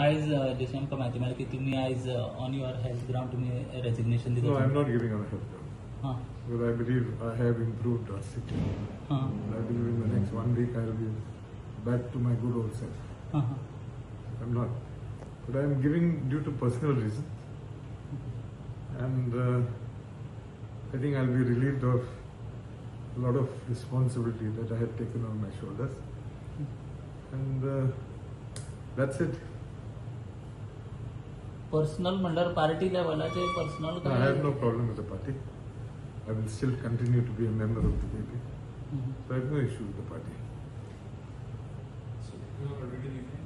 आयज जशें आमकां म्हायती मेळ्ळी की तुमी आयज ऑन युअर हेल्थ ग्रावंड तुमी रेजिग्नेशन No, I'm दिता. not giving on a health ground. हां Because I believe I have improved drastically. हां And I believe in the next 1 week I'll be back to my good old self. हां हां I'm not. But I'm giving due to personal reasons. And I think I'll be relieved of a lot of responsibility that I had taken on my shoulders. And that's it. Personal म्हणल्यार party लेवलाचेर personal No, I have no problem with the party. I will still continue to be a member of the BJP. So I have no issue with the party. So you are already leaving?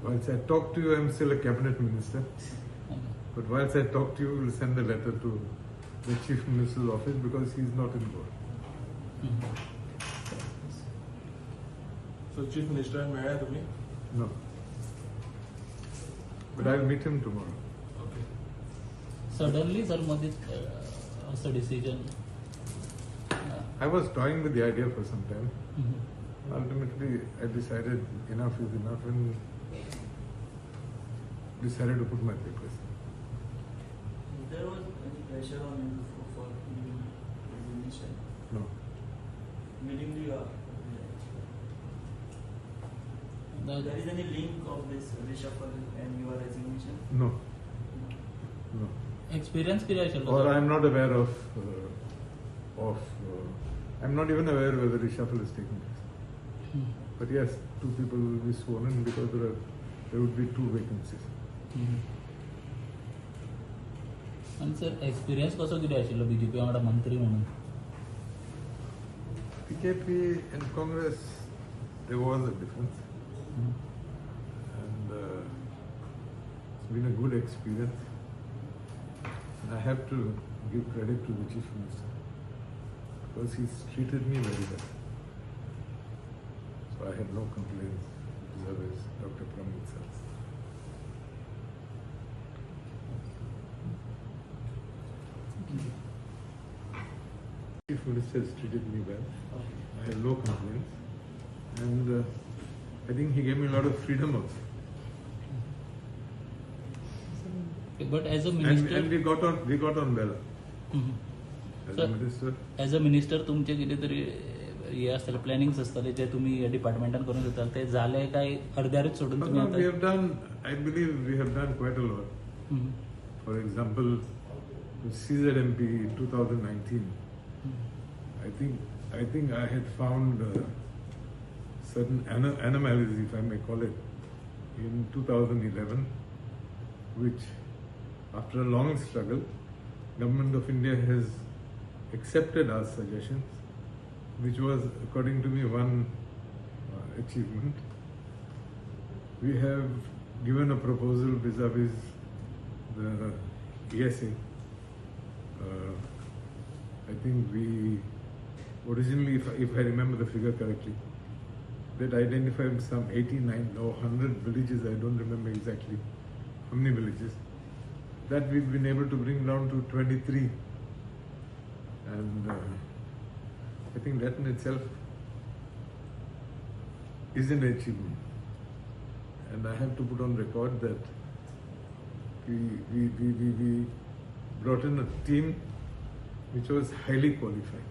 Whilst I talk to you, I'm still a cabinet minister. But whilst I talk to you, we'll send a letter to the chief minister's office because he's not in board. So chief minister मेळ्या तुम्ही? No. But I'll meet him tomorrow. Okay. Suddenly sir मदींच असं decision. I was toying with the idea for some time. Ultimately, I decided enough is enough and decided to put my papers. There was any pressure on you for resignation? No. Meaning there is any link of this reshuffle and your resignation? No. No. Experience कितें आशिल्लो? Or I'm not aware of. I'm not even aware whether reshuffle is taking place. But yes, 2 people will be sworn in because there would be 2 vacancies. आनी sir experience कसो कितें आशिल्लो BJP वांगडा मंत्री म्हणून? BJP and Congress, there was a difference. And it's been a good experience. And I have to give credit to the Chief Minister because he's treated me very well. So I have no complaints vis-a-vis Dr. Pramod Sir. Chief Minister has treated me well. I have no complaints. And I think he gave me a lot of freedom also. But as a And minister we got on well. As Sir. a minister. As a minister तुमचे कितें तरी हे आसतले plannings आसतले जे तुम्ही डिपार्टमेंटान करूंक सोदता ते झाले काय अर्द्यारूच सोडून But तुम्ही no, we आता? have done, I believe we have done quite a lot. For example, the CZMP 2019, I think I had found certain anomalies, if I may call it, in 2011, which after a long struggle, Government of India has accepted our suggestions, which was, according to me, one achievement. We have given a proposal vis-a-vis the ESA. I think we originally, if I remember the figure correctly, that identified some 89 or 100 villages, I don't remember exactly how many villages, that we've been able to bring down to 23. And I think that in itself is an achievement. And I have to put on record that we brought in a team which was highly qualified.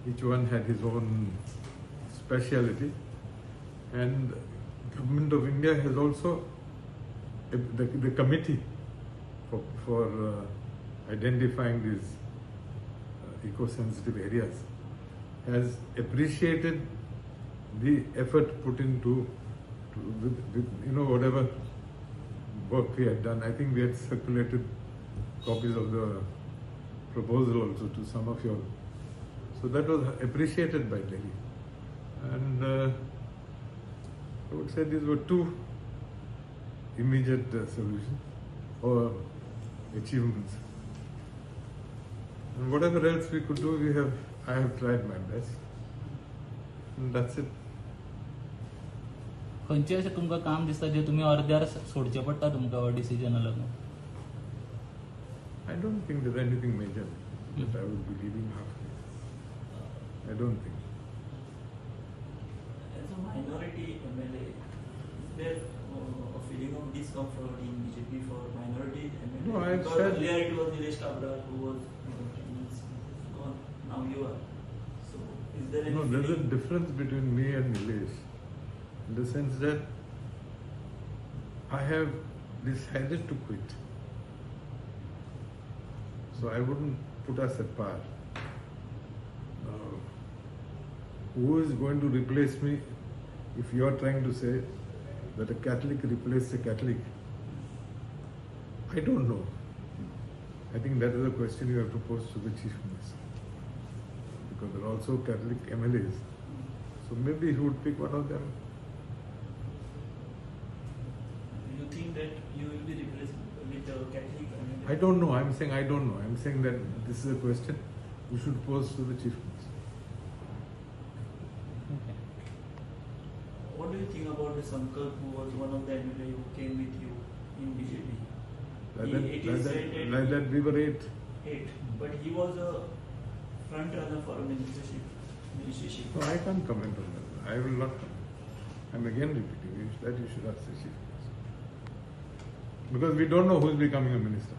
Each one had his own speciality. And Government of India has also, the committee for identifying these eco-sensitive areas has appreciated the effort put into with whatever work we had done. I think we had circulated copies of the proposal also to some of you all. So that was appreciated by Delhi. And I would say these were 2 immediate solutions or achievements. And whatever else we could do, I have tried my best. And that's it. खंयचे अशें तुमकां काम दिसता जे तुम्ही अर्द्यार सोडचे पडटा तुमकां डिसिजना लागून? I don't think there's anything major that I would be leaving halfway. I don't think. As a minority MLA, is there a feeling of discomfort in BJP for minorities? And No, I because said- earlier it was Nilesh Kabra who was he's gone. Now you are. So is there any? No, there's a feeling- difference between me and Nilesh in the sense that I have decided to quit. So I wouldn't put us apart. Now, who is going to replace me if you're trying to say that a Catholic replaces a Catholic? I don't know. I think that is a question you have to pose to the Chief Minister. Because there are also Catholic MLAs. So maybe he would pick one of them. You think that you will be replaced with a Catholic? I don't know. I'm saying I don't know. I'm saying that this is a question you should pose to the Chief Minister. Okay. What do you think about the Sankalp who was one of the MLA who came with you in BJP? Like that we were 8. But he was a front runner for a ministership. No, I can't comment on that. I will not comment. I'm again repeating that you should ask the Chief Minister. Because we don't know who is becoming a minister.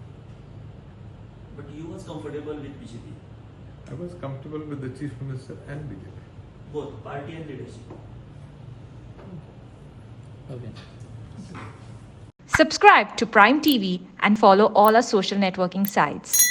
But you was comfortable with BJP, I was comfortable with the Chief Minister and BJP. both party and leadership. Okay. Subscribe to Prime TV and follow all our social networking sites.